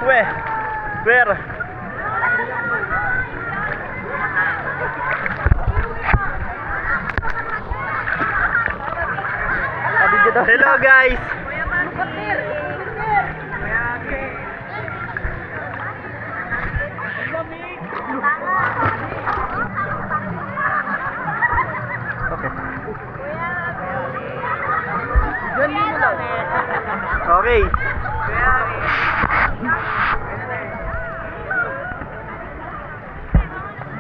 Where? Hello guys. Okay.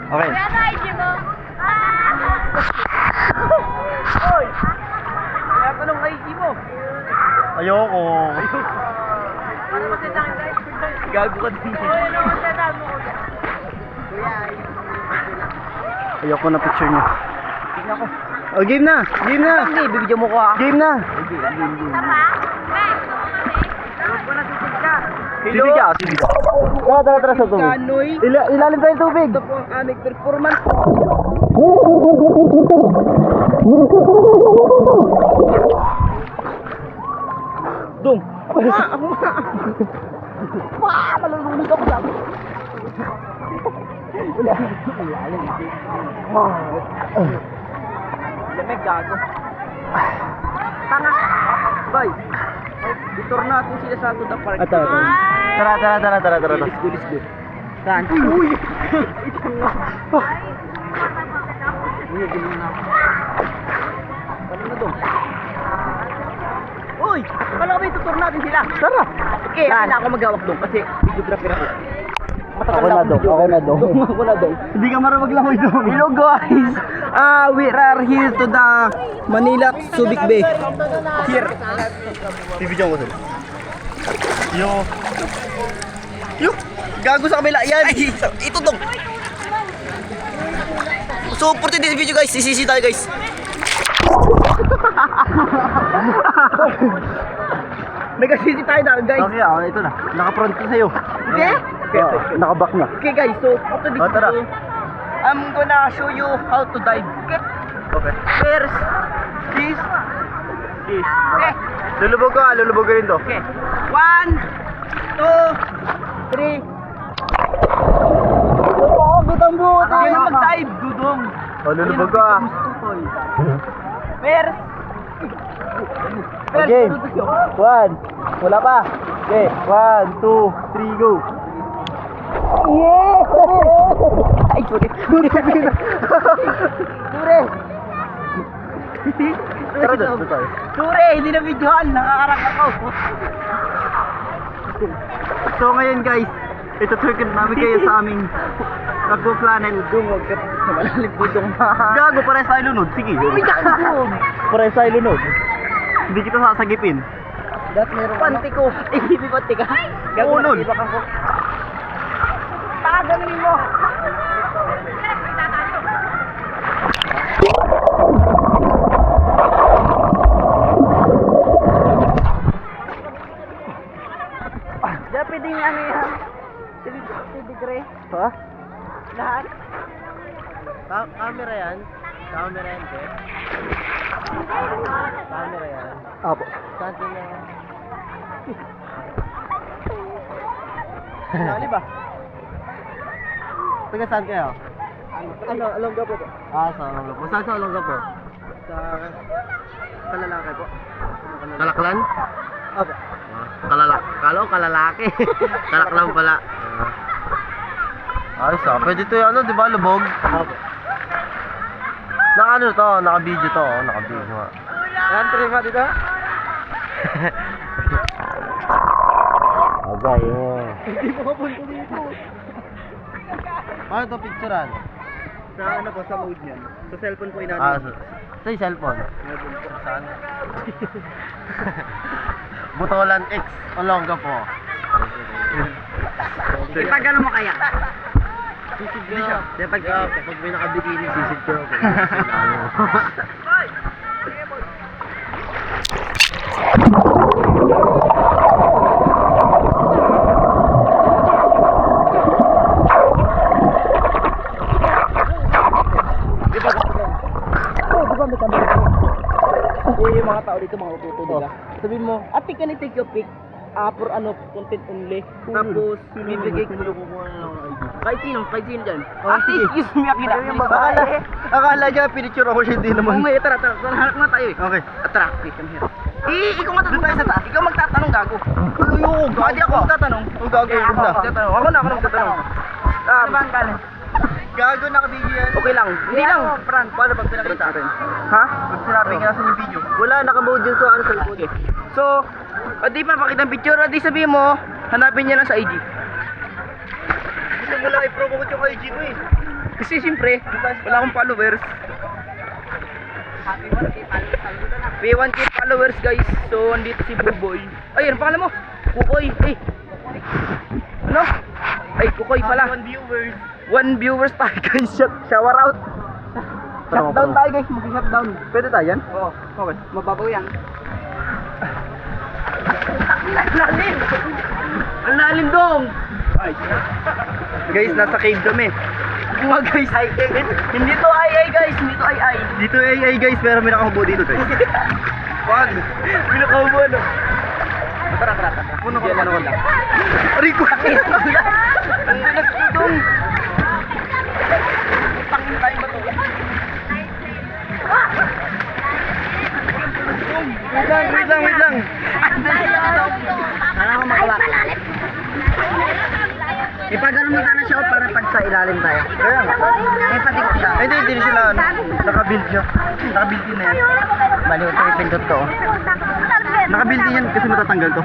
Okay. Hoy! Kaya tanong kay mo. Ayoko. Ano kasi sa akin? Gago ka din. Ano kasi sa mo? Ayoko na picture niya. Tingnan ko. Oh, game na. Game na. Hindi, bibigyan mo ko ha. Game na. Hello? Sige ka. Tara sa tubig. Kanoy. Ilalim tayo sa tubig. Ito po ang aming performance. Dong. Ako nga. Malulunod ako lang. Lamig gago. Tanga. Bay. Itur natin sila sa to the park. Tara. Let's go. Saan? Uy! Uy, gano'n na ako. Paano na doon? Uy! Paano kami tutur natin sila? Tara. Okay, ako na ako mag-awak doon kasi videographer ako. Ako na dong. Ako na doon. Hindi ka marunong maglangoy dong. Hello guys! We are here to the Manila Subic Bay. Here. Bibigyan ko sila. Yo. Gago sa kabila. Yan. Ay, ito dong. So, for today's video guys, sisisi tayo guys. Nag-sisi tayo na guys. Okay, ito na. Naka-front ko sa'yo. Okay? Naka-back na. Okay guys, so after this Tara. video, I'm gonna show you how to dive. Okay? Okay. First, this. Okay. Lulubog ka rin to. Okay. 1, 2, 3. Butang-butang. Yan ang mag-dive, dudong. Lulubog ka. First. Okay. 1. Wala pa. Okay. 1, 2, 3, go. Yes! Ay, sorry. Tara doon tayo. Sure, hindi na videohan. Nakakarang ako. So ngayon guys, ito turkey namin kayo sa aming nagpo-planet. Huwag ka sa malalim dudong. Gago, parehas tayo lunod. Sige. Parehas tayo lunod. Hindi kita sasagipin. Dat meron panty ko. Hindi panty ka. Gago Unod. na ko. Taganin mo. Diyan pwedeng ano yan. Degree. Ha? Lahat. Camera yan. Camera yan, Jeff. Camera yan. Apo. Saan na? Nali ba? Taga saan kayo? Ano, Alongga po. Sa Olongga po. Saan sa Olongga po? Sa kalalaki po. Kalaklan? Opo. Kalo kalalaki. Kalaklan pala. Ayos pwede to yung ano, di ba, lubog? Opo. Naka ano to, naka-video to, naka-video nga. Yan, trip dito. Agay, Hindi mo kapunta dito. Paano to picturean? Sa ano po, sa mode niyan. Sa cellphone po Sa cellphone. Saan? Butolan X, Olongga po. Ipagano mo kaya? Sisid ko. Pag may nakabikini, sisid ko. Yung mga tao dito, mga ututo nila. Sabihin mo, ate, can I take your pic? for content only. Tapos, bibigay ko kahit sino dyan. sige. Excuse me, Akira. Akala niya, pinicture ako siya, hindi naman. May tara, hanap nga tayo eh. Okay. Attractive, come here. Ikaw nga tatanong sa taas. Ikaw magtatanong, gago. Ayun, Hindi ako magtatanong. Ang gago, Ako ganda. magtatanong. Ako na magtatanong. Ano ba ang galing? Gago, nakabigyo yan. Okay lang. Hindi lang. Frank, paano pag pinakita natin? Ha? Pag sinabi ka nasa yung video. Wala, naka-mode yun sa cellphone eh. So, di pa pakita ang picture, di sabihin mo, hanapin niya lang sa IG. Gusto mo lang i-promote yung IG mo eh. Kasi siyempre, wala akong followers. May 1K followers guys. So, andito si Buboy. Ay, ano pangalan mo? Kukoy. Ano? Ay, Kukoy pala. 1 viewers. 1 viewers tayo guys. Shower out. Shutdown tayo guys. Mag-shutdown. Pwede tayo yan? Oo. Okay. Mababaw yan. Ang lalim! Ang lalim dong! Guys, nasa cave kami. Mga guys, hindi to ay guys, hindi to ay. Dito ay guys, pero may nakahubo dito guys. Wag! May nakahubo ano? Tara. Puno ko lang. Aray ko! Ang bilas ko dong! Tangin tayo ba to? Wait lang. Ang bilas ko dong! Sana ako makawak. Ipagano mo sana siya para pag sa ilalim tayo. Kaya nga. May patikot siya. Ay, hindi sila ano. Nakabuild siya. Nakabuild din na yan. Bali, ito yung pindot to. Nakabuild din yan kasi matatanggal to.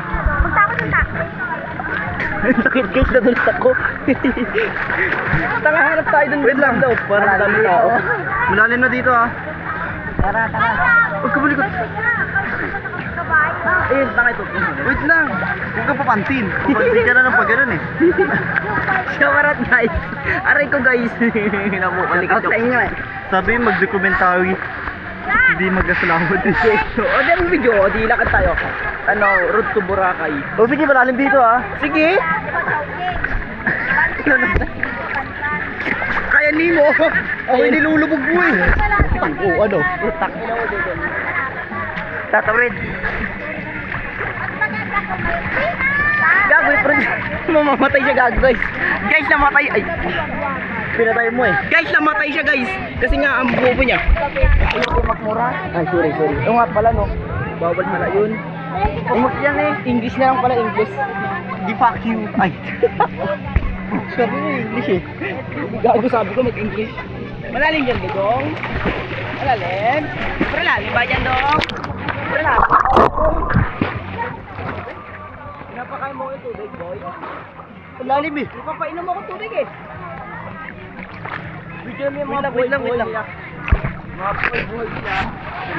Sakit guys, nadulas ako. Tanga, hanap tayo dun. Wait lang. Parang dami tao. Malalim na dito ah. Tara. Huwag ka bulikot. Ayun, tanga ito. Wait lang. Huwag kang papantin. Papantin ka na ng pag-ganon eh. Shawarat guys. Aray ko guys. Nabukalikot sa inyo eh. Sabi mag-documentary. Hindi mag-asalawad eh. O, di ang video. O, di lakad tayo. Ano, road to Boracay. O sige, malalim dito ah. Sige. Kaya ni mo. Ay, nilulubog mo eh. Oo, ano? Tak. Tatawid. Gago, mamamatay siya gago guys. Guys, namatay. Ay. Pinatay mo eh. Guys, namatay siya guys. Kasi nga ang bubo niya. Ay, sorry. Oo nga pala no. Bawal pala yun. English yan eh. English na lang pala, English. Di fuck you. Ay. Sabi mo English eh. Gago, sabi ko mag-English. Malalim yan, Dong. Malalim. Malalim ba dyan, Dong? Malalim. Pinapakain mo yung tubig, boy. Malalim eh. Napapainom ako tubig eh. Video mo yung mga Wait lang. nila. Mga boy nila.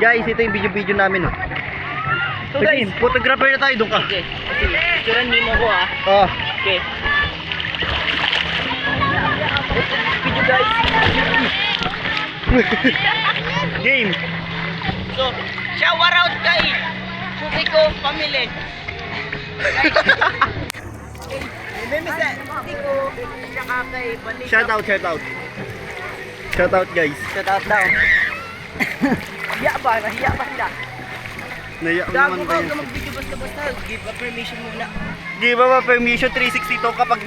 Guys, ito yung video namin oh. So guys, photographer na tayo, doon ka. okay. Picturean mo ko ah. Oh. Okay. Video guys. Game. So, shower out guys. Sutiko family. Mimisa, Sutiko, saka kay Balik. Shout out. Shout out guys. Shout out daw. Nahiya ba sila? Naiyak Gago naman ka, kayo. huwag mag-video basta-basta. Give a permission muna. Give ba permission 360 to kapag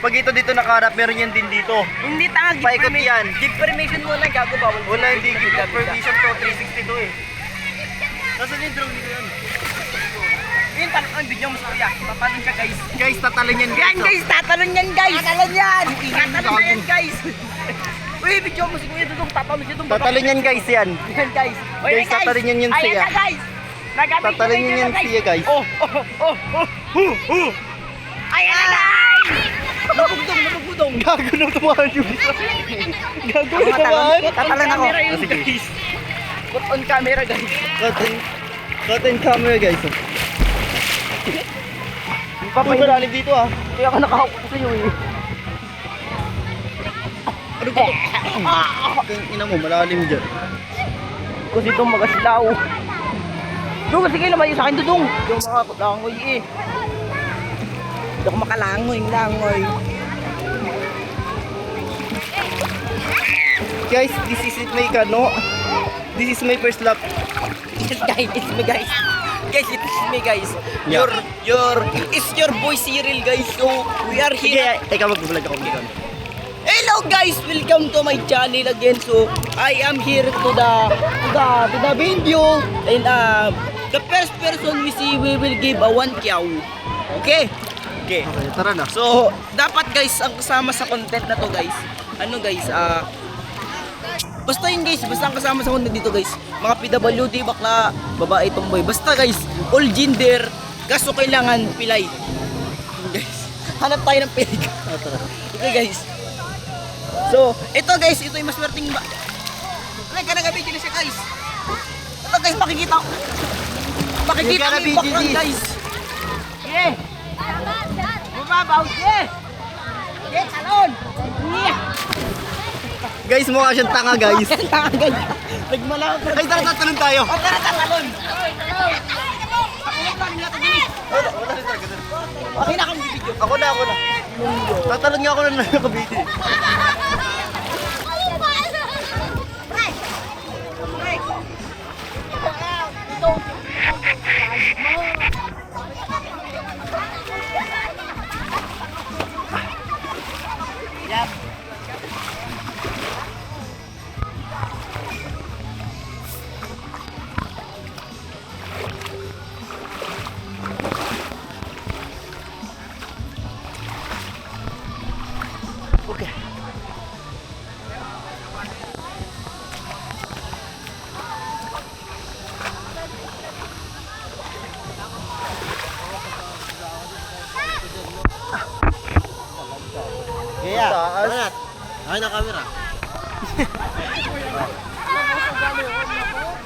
pag ito dito nakaharap, meron yan din dito. Hindi tanga, give Paikot permission. yan. Give permission muna, gago bawal. Wala, hindi give permission to 360 to eh. Nasaan yung drone nito yan? Yun, talagang ang video mo sa kuya. Papanin siya guys. Guys, tatalon yan guys. Yan guys, tatalon yan guys. Tatalon yan. Tatalon gago. yan guys. Uy, video mo si kuya Dudong. Tatalon siya Dudong. Tatalon yan guys yan. Yan guys. Guys, tatalon yan yun Ayan siya. na guys. Tatalon yan siya guys. Oh. Ayan na guys. Nabugdong. Gago na tumahan yun. Gago na tumahan. Tatalon ako. Ah, sige. Guys. Put on camera guys. Cut in camera guys. Uy, malalim dito ah. Kaya ako nakahawak sa iyo eh. Ano ba ito? Kaya ina mo, malalim dyan. Kasi itong magasilaw. Dudong, sige lumayo sa akin Dudong. Hindi ako makalangoy eh. Hindi ako makalangoy. Guys, this is my first lap. Yes guys, it's me guys. Guys, it's me guys. Yeah. It's your boy Cyril guys. So, we are Sige, here. ikaw mag-vlog ako dito. Hello guys, welcome to my channel again. So, I am here to the video and the first person we see we will give a 1 kyaw. Okay? Okay. Okay, tara na. So, dapat guys, ang kasama sa content na to guys, ano guys, basta yun guys, basta ang kasama sa content dito guys, mga PWD, bakla, babae, tomboy, basta guys, all gender, kaso kailangan pilay. Guys, hanap tayo ng pilay. Okay guys. So, ito guys, ito yung maswerteng ba? Ay, kanang-video na siya guys. Ito guys, makikita ko. Makikita ko yung background guys. Yeah. Mababaw, yeah. Yeah, talon. Yeah. Guys, mukha siyang tanga, guys. Nagmalaw. Ay, tara, tatalon tayo. O, tara, talon. Okay na kami video. Ako na. Tatalon nga ako na nakabiti. Okay. Yeah. Taas. Ay, na camera.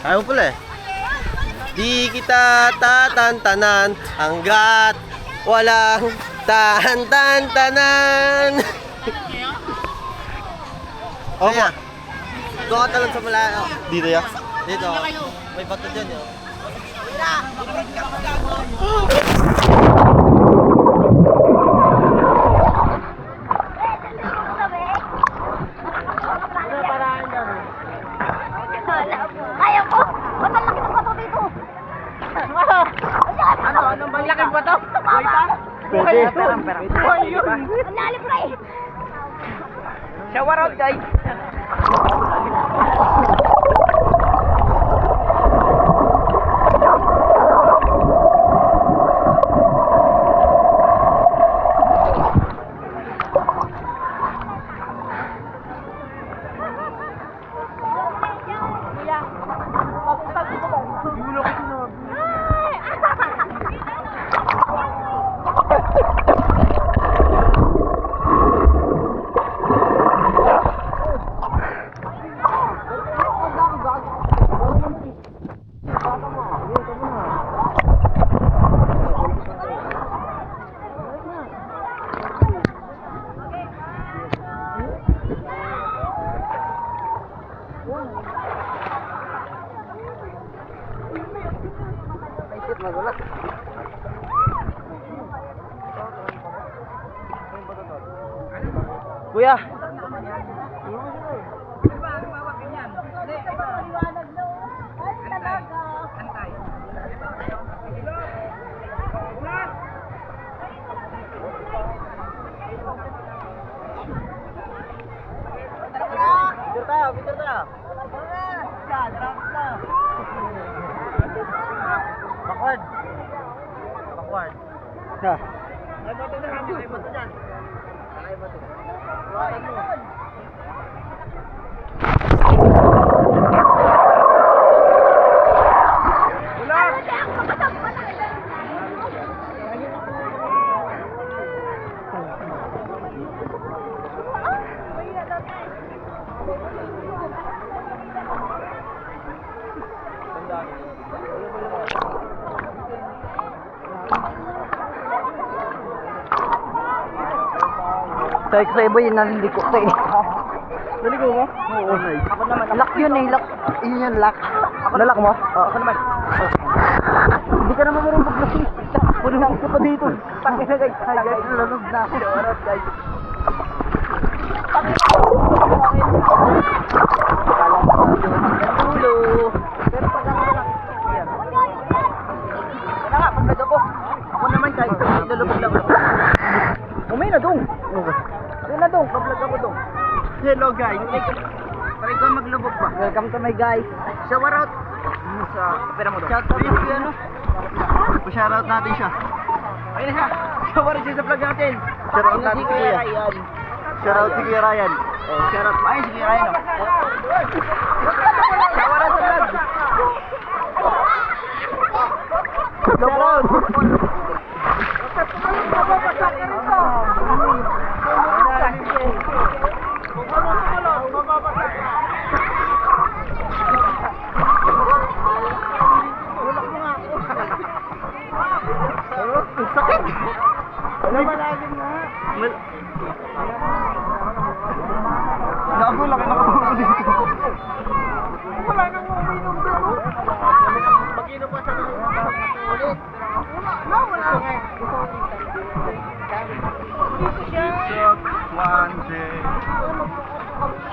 Ayaw pala eh. Di kita tatantanan hanggat walang tahan-tan-tanan. Okay. Doon ka talon sa malayo. Dito ya? Dito. May bato dyan yun. Ayaw ko! Ba't ang laki ng bato dito? Anong bang laking ba to? Buhay pa? Pwede. Buhay yun. Ang lalim na eh! Shower out guys. Kuya. Picture tayo. Backward. Ha. Ay, bato na kami. Ay, bato dyan. Ay, bato. Iwasan mo. Sa iba yun, naliliko ko eh. Naligo mo? Oo, nice. Ako naman, lock yun eh, lock. Yun yung lock. Nalak mo? Ako naman. Hindi ka naman marunong maglasing. Puro lang ko pa dito. Tangin na guys. Hi guys, nalanog na ako. Shout guys. Pero pag ako lang. lubog lang. Umay na dong. Ayun na dong, kablog ako dong. Hello guys. Try ko maglubog pa. Welcome to my guys. Shower out. Sa pera mo dong. Shout out si ano. Pa-shout out natin siya. Ayun na siya. Shower out siya sa vlog natin. Shout out natin si Kuya. Shout out si Kuya Ryan. Oh, shout out. Ay, sige Ryan. Shower out sa vlog. Shout out. Ang sakit. Ano ba lagi nga? Gago, laki na kabuko dito. Wala nang uminom doon. Mag-inom pa sa ulit. Wala nga. Dito siya. One day.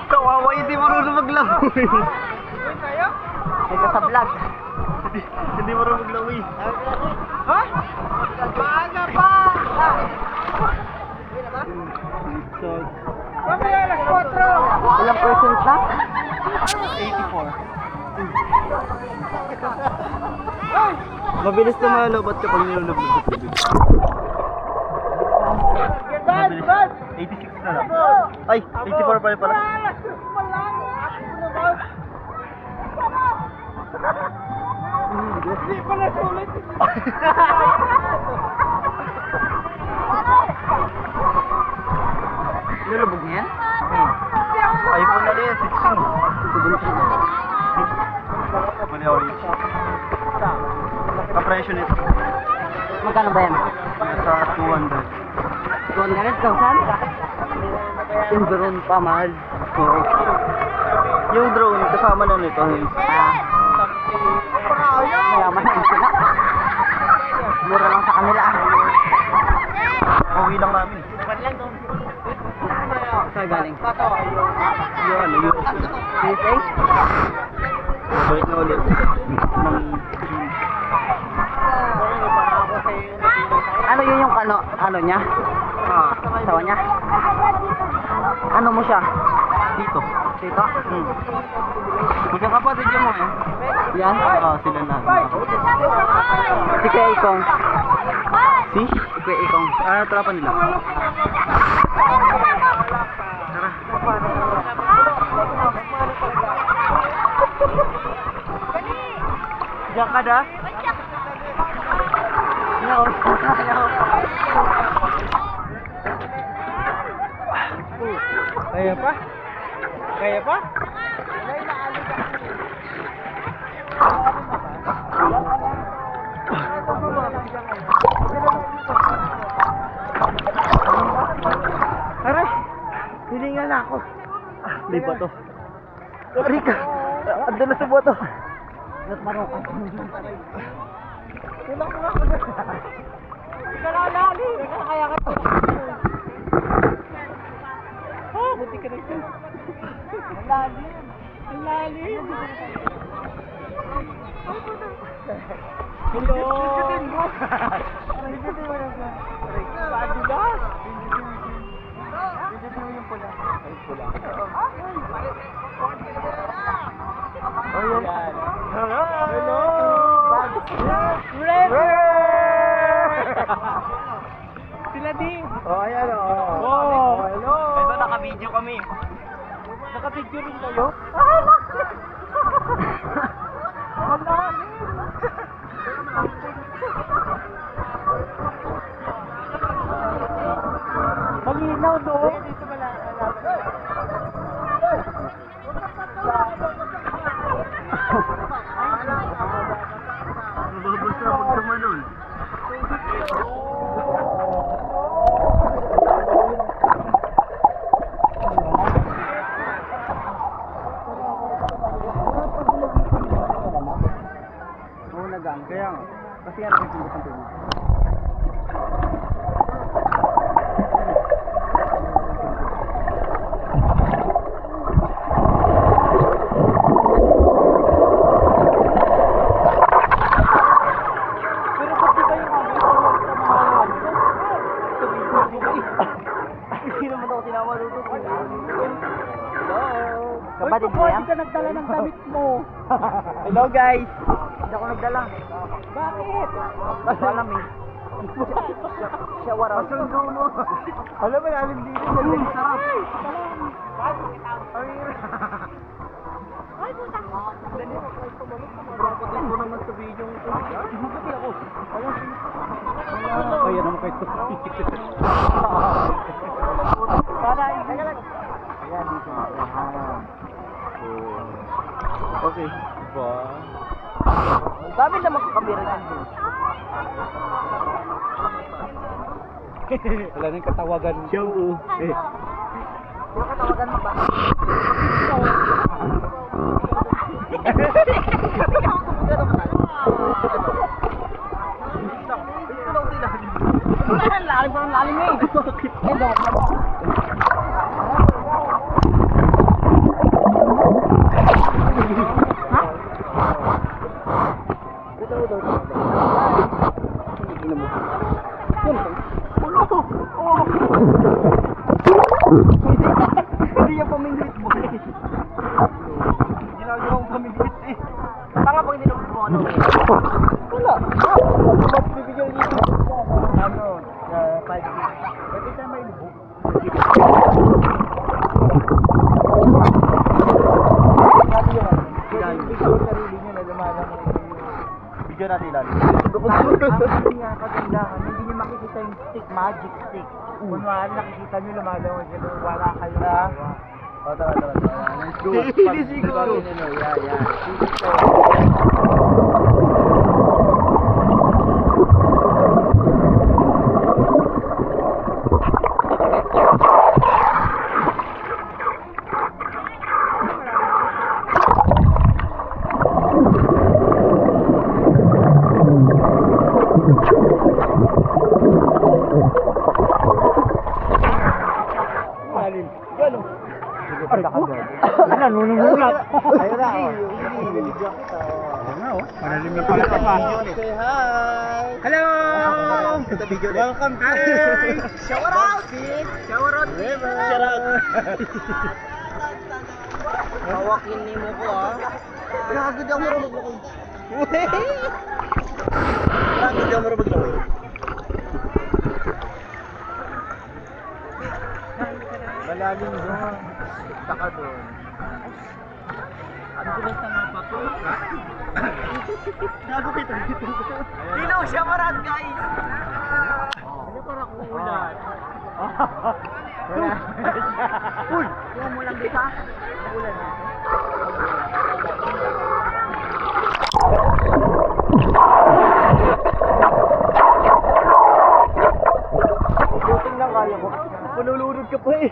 Kawawa, hindi marunong maglawi. Ito sa vlog. Hindi marunong maglawi. Ha? Maaga pa! Mamaya alas 4! Ilang percent na? 84. Mabilis lumalobat kapag nilulubog sa tubig. Mabilis. 86 na lang. Ay, 84 pa rin pala. Hindi pala sulit. Nilubog niya yan? iPhone na rin, 16. Pwede orange. Kapresyo nito. Magkano ba yan? Nasa 200. 200,000? Yung drone pa, mahal. Oo. Yung drone, kasama na nito. Mayaman lang sila. Mura lang sa kanila. Uwi lang namin. Saan galing? Yung ano, USA. USA? Balik na ulit. Ano yun yung ano niya? Asawa niya? Ano mo siya? Dito. Dito? Magkakapatid yun mo eh. Yan? Sila na. Si Kuya Ikong. Si? Si Kuya Ikong. Tropa nila. Tara. Diyan ka da? Kaya pa? Kaya pa? Aray! Hilingan na ako. May bato. Aray ka! Ando na sa bato. Ba't marong ka? Kulang mo ako na. Kalalali! Kaya ka. Oh, buti ka na ito. Ang lalim. Ang lalim. Hello! Pindutin mo! Pindutin mo lang. Paano ba? Pindutin mo yung pula. Ay, pula. Oh, yan. Hello! Hello! Sila din! Oh, ayan o. Oh, hello! Ito, naka-video kami. Naka-video rin kayo? Malinaw, no? Dito pala. Mababasa pag tumalon. Oo, nagaan. Kaya nga. Kasi nga nakikita ng tubig. Kapatid mo yan? ka nagdala ng damit mo. Hello guys! Hindi ako nagdala. Bakit? Hindi alam eh. Shower out. Masundo mo. Alam mo, alam dito. Ang sarap. Ay, puta. Kapatid mo naman sa video ito. Higuti ako. Ayan naman kayo. Para, teka lang. Ayan, dito. Okay. Ba? Ang dami na magkakamera yan. Wala nang katawagan. Show. Yung katawagan mo ba? Lalim ko ng lalim eh. Hindi yung pamingwit mo eh. Ginagawang pamingwit eh. Tanga pag hindi naman mo ano eh. Wala. Ba't bibigyan niyo ito? Ano? 5 Pwede tayo may lubo. Sarili nyo na lumalang video natin ilan. Ang nga kagandahan, hindi nyo makikita yung stick, magic stick. Kunwari nakikita nyo lumalawag yun, wala kayo na. O, tara. Let's go. Hindi siguro. Yan o. Nanunungulat. Ayun na. Malalim na pala ka pa. Say hi. Hello! Welcome to Shower Out. Shower Out. Shower Out. Hawakin ni mo ko ah. Gagod ako marunong maglakad. Gagod ako marunong maglakad. Malalim doon. Taka doon. Ang tulas na mga pato. Gago kita dito. Dino, shower out guys. Ano para kuulan? Uy, yung mo lang dito. Kuulan. Buting lang kaya ko. Panulunod ka pa eh.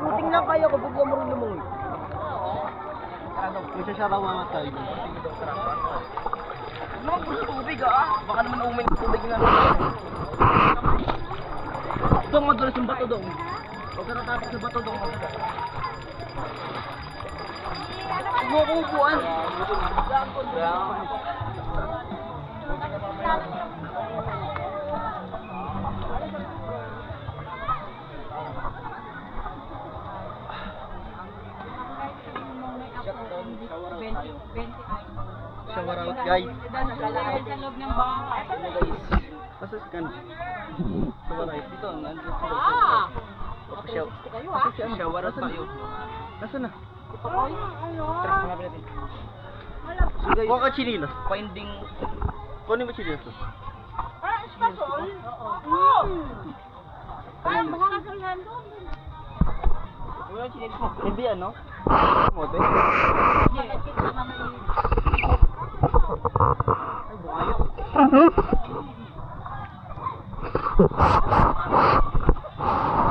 Buting lang kaya ko, bugla mo rin lumungoy. Ano, isa siya raw mamatay. Ano, gusto tubig ah? Baka naman umin ng tubig na. Ito ang madulas yung bato doon. Huwag ka natapak sa bato doon. Huwag mo akong upuan. Shower out guys. Sa loob ng bahay. Pasas ka na. Shower out. Dito, nandito. Shower out tayo. Nasaan na? Tara, hanapin natin. So guys, huwag ka chinilas. Finding... Kunin mo chinilas to. Espasol? Oo. Ay, baka kasalan doon. Wala chinilas mo. Hindi ano? Mote? Ay, bukayo.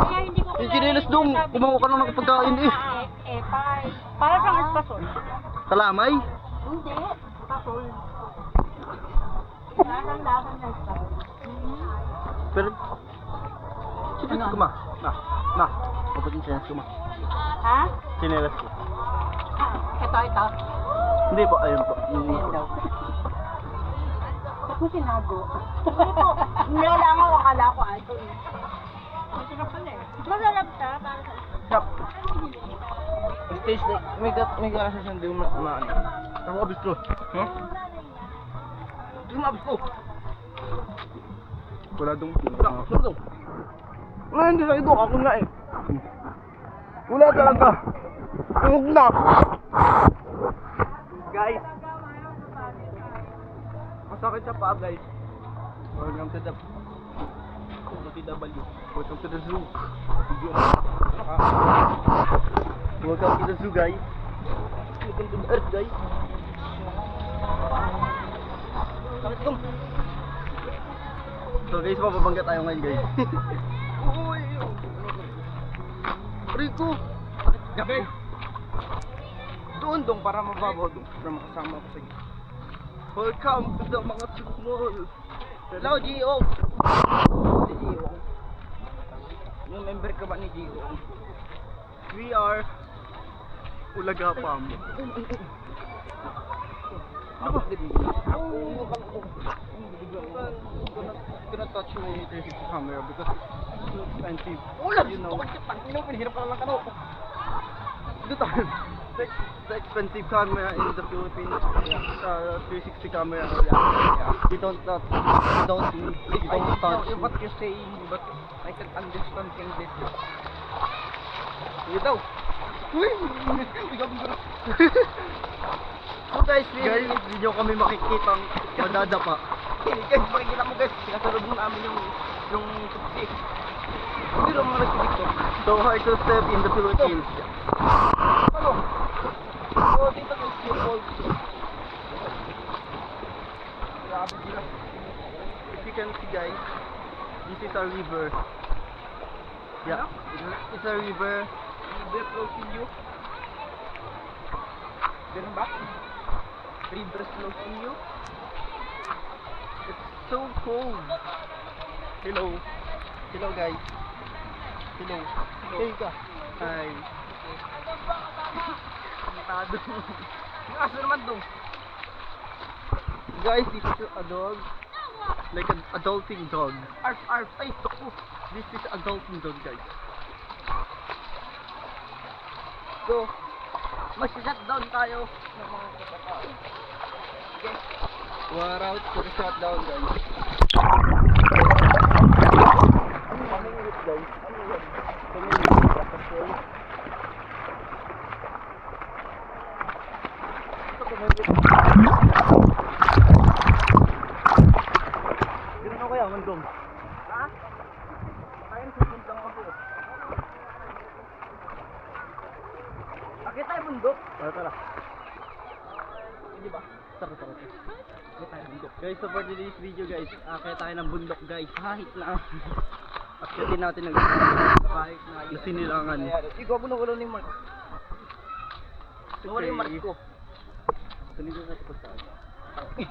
Kaya hindi ko Yung chinilas doon, kumawa ka lang ng pagkain eh. Para kang espasol. Kalamay? Hindi. Espasol. Lasang-lasang na espasol. Pero... Chinilas ko ma. Ma. Kapag yung chinilas ko ma. Ha? Chinilas ko. Ito. Hindi po, ayun po. Ba't mo sinago? Hindi ko. Nilalangaw akala ko ito. Ito na pala eh. Taste like, may gasa siyang di mo maano. Ang abis ko. Huh? Tumabos ko. Wala dong Sino to? Wala, hindi sa ito. Ako nga eh. Wala talaga. Tungog na. Guys. Masakit sa paa, guys. Welcome to the TW. Welcome to the zoo. Welcome to the zoo, guys. Welcome to the earth, guys. Sakit ko. So guys, mababangga tayo ngayon guys. Uy! Rico! Gabi! Doon dong para mababaw dong. Para makasama ko sa inyo. Welcome to the mga small. Hello, Gio! Si Gio. Yung member ka ba ni Gio? We are Ulagapam. Ano ba? Gonna touch my 360 camera because it's too expensive. Ulam! You know. Pinahirap ka lang kano. Dito the expensive camera in the Philippines. 360 camera. You don't touch. You don't need. You don't touch. What you're saying, but I can understand this. Yun daw. Uy! Ikaw mo. So guys, Guys, hindi nyo kami makikitang madadapa. guys, makikita mo guys, sinasunod mo namin yung tupsi. Hindi lang mga nagsisikto. So hard to step in the Philippines. Ano? So, dito guys, yung falls. Grabe sila. If you can see guys, this is a river. Yeah, it's a river. River flows in you. Ganun ba? River flows in you. It's so cold. Hello. Hello guys. Hello. Hey ka. Hi. Tado. Yung aso naman dong. Guys, this is a dog. Like an adulting dog. Arf, arf. Ay, tuko. This is adulting dog guys. So, mag-shutdown tayo ng mga kapatid. Okay. We're out to the shutdown guys. Pamingwit guys. Ano yun? Ganun ako kaya, mandong. Ha? Kaya susundang ako. Akit tayo bundok. Tara. Hindi ba? Tara. Akit tayo bundok. Guys, so for today's video guys, kaya tayo ng bundok guys. Kahit na. Actually natin ng kahit na yung sinilangan. Ikaw mo nawala ni Mark. Nawala yung Mark ko. Saligo na ito sa akin.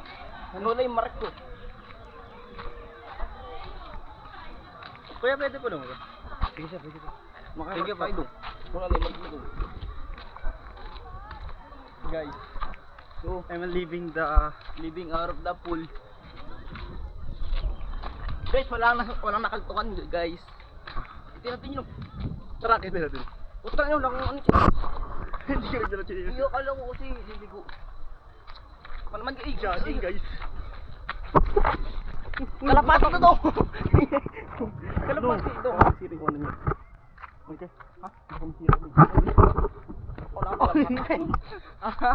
Nawala yung Mark ko. Kuya, pwede po naman. Sige siya, pwede ko. Sige pa. Wala na yung Mark ko. Guys, So, I'm leaving living out of the pool. Guys, walang nakaltukan guys. Ito natin yun. tara, kaya natin. Utang yun lang ano siya. Hindi ka rin dala chinelas. Iyo kala ko kasi liligo. Pa naman guys. Jogging guys. Kalapati to to. Kalapati to. Siri ko ano niya. Okay. Ha? Ako masira. Wala ka kalapati. Aha.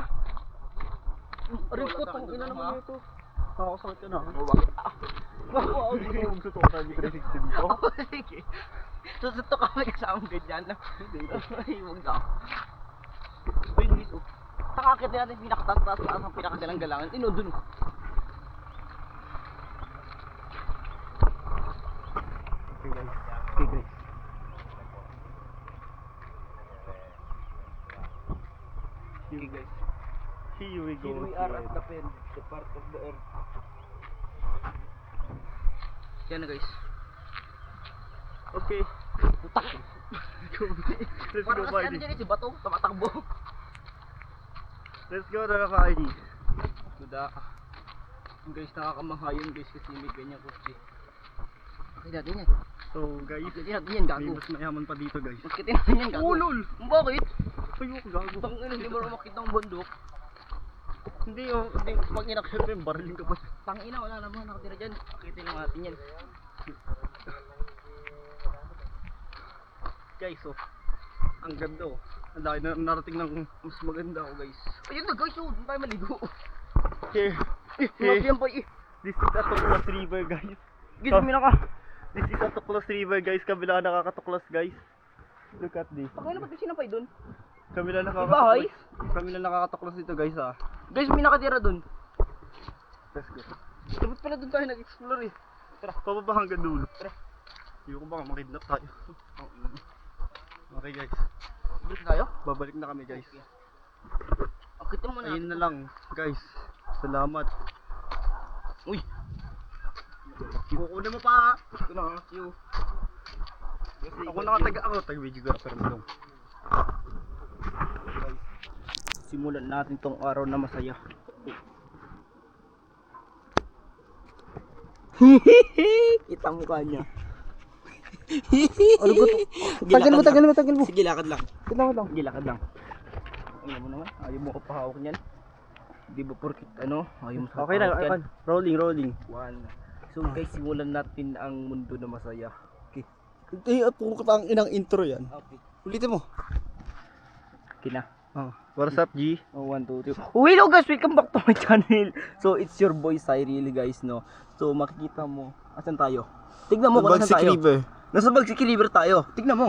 Rico, ina naman ito. Nakakasakit ka na. Wow, Hindi ko magsutukan yung 360 dito. sige. Susuto kami kasama ganyan. Ay, huwag na. Uy, Luis, oh. Takakit na natin pinakataas ang pinakagalang-galangan. Ino, dun. Okay guys. Okay guys. Okay, guys. Here we go. Here we are at the pen, the part of the earth. Yan na guys. Okay. Putak. Let's Parang go kasi ano party. dyan eh, si Bato, tumatakbo. Let's go to the party. Duda. Guys, nakakamangha yun guys kasi may ganyan kutsi. Okay natin yan. So guys, Bakit natin yan, may gago. mas mayaman pa dito guys. Bakit natin yan, gago. Oh, lol. Bakit? Ayoko gago. Tang ina, hindi mo makita ang bundok. Hindi yung, hindi, pag inakyat mo yung bariling ka pa. Tang ina, wala naman nakatira dyan. Akitin lang natin yan. Guys, oh. Ang ganda oh. Ang dami na narating ng mas maganda oh guys. Ayun na guys, oh, doon tayo maligo. Here. Mga yan pa eh. This is a Tuklas River guys. Guys, mina ka. This is a Tuklas River guys. Kabila nakakatuklas guys. Look at this. Pakay na ba't yung sinampay doon? Kabila Bahay? nakakatuklas. Kabila nakakatuklas dito guys ah. Guys, may nakatira doon. Let's go. Dapat pala doon tayo nag-explore eh. Tara, pababa hanggang dulo. Tara. Hindi ko baka makidnap tayo. Okay guys. Balik tayo? Babalik na kami guys. Akitin mo na. Ayun na lang guys. Salamat. Uy! Kukunin mo pa. Ito na, you. Ako nakataga ako. Taga-videographer mo lang. Simulan natin tong araw na masaya. Kita mo ka niya. Ano ba to? Tagal mo. Sige, lakad lang. Tignan mo lang. Sige, lakad lang. Ano mo naman? Ayaw mo ko pahawak niyan. Di ba porkit ano? Ayaw mo sa Okay na. pahawak yan. Rolling. One. So guys, simulan natin ang mundo na masaya. Okay. Kung katang inang intro yan. Okay. Ulitin mo. Kina. Oh. What's up G? Oh, 1, 2, 3. Oh, hello guys! Welcome back to my channel. So, it's your boy Cyril guys, no? So, makikita mo. Asan tayo? Tignan mo kung asan tayo. Nasa Bagsik River tayo. Tignan mo.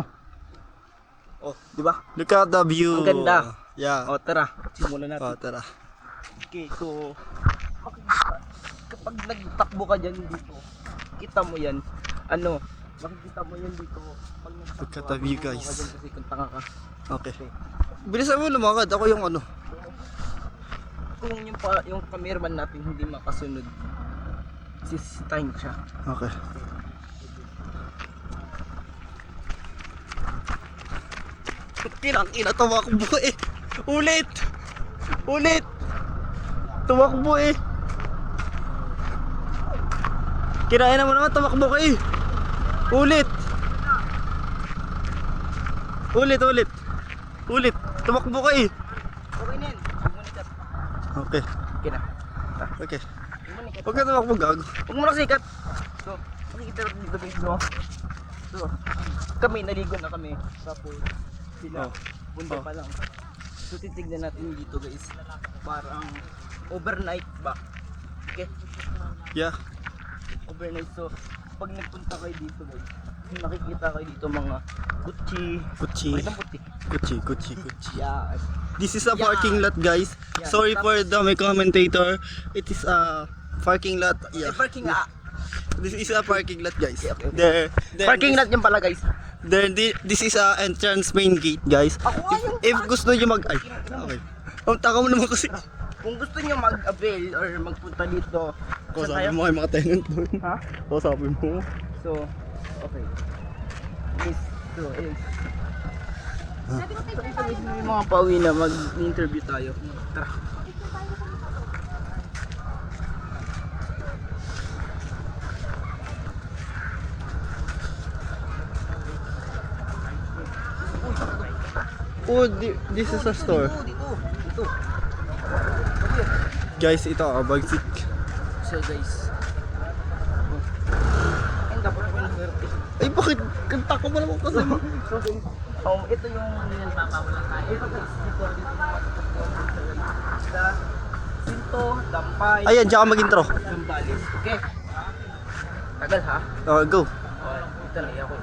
Oh, di ba? Look at the view. Ang ganda. Yeah. Oh, tara. Simulan natin. Oh, tara. Okay, so makikita, kapag nagtakbo ka dyan dito, kita mo yan. Ano, makikita mo yan dito. Pag Look at the view, guys. ka dyan kasi kung tanga ka. Okay. Bilisan mo lumakad. Ako yung ano. Kung yung cameraman natin hindi makasunod, sisitahin siya. Okay. Kinang-ina, tumakbo eh. Ulit. Tumakbo eh. Kirain mo naman, tumakbo ka eh. Ulit. Tumakbo ka eh. Okay na yan. Monitor. Okay. Okay na. Okay. Monitor. Huwag ka tumakbo, gago. Huwag mo na sikat. So, makikita natin dito guys, no? So, kami, naligo na kami. Tapos, sila, Oh. bunda Oh. pa lang. So, titignan natin dito guys. Parang overnight ba? Okay? Yeah. Overnight. So, pag nagpunta kayo dito guys, nakikita kayo dito mga Gucci. Gucci. Bakit ang puti? Gucci. Yeah. This is a Yeah. parking lot, guys. Yeah. Sorry for the my commentator. It is a parking lot. Yeah. Parking nga. This is a parking lot, guys. Okay. There. Parking lot yan pala guys. This is a entrance main gate, guys. Ako nga yung If gusto niyo mag ay. Okay. Ang taka mo naman kasi. Kung gusto nyo mag-avail or magpunta dito, Ko saan sabi tayo? mo kay mga tenant doon. Ha? Ko sabi mo. So, okay. This, so, is. So, ito guys, may mga pauwi na mag-interview tayo. Tara. Oh, this is a store. Dito. Guys, ito Bagsik. So guys. Ay, dapat ako yung swerte. Ay, bakit? Kanta ko pa naman kasi. So guys, ito yung nilalaman tayo. Ito guys, dito sa Sinto, Dampay, Ayan, diyan ka mag-intro. Zambales. Okay. Tagal ha? Oh, go. Ito na, ako.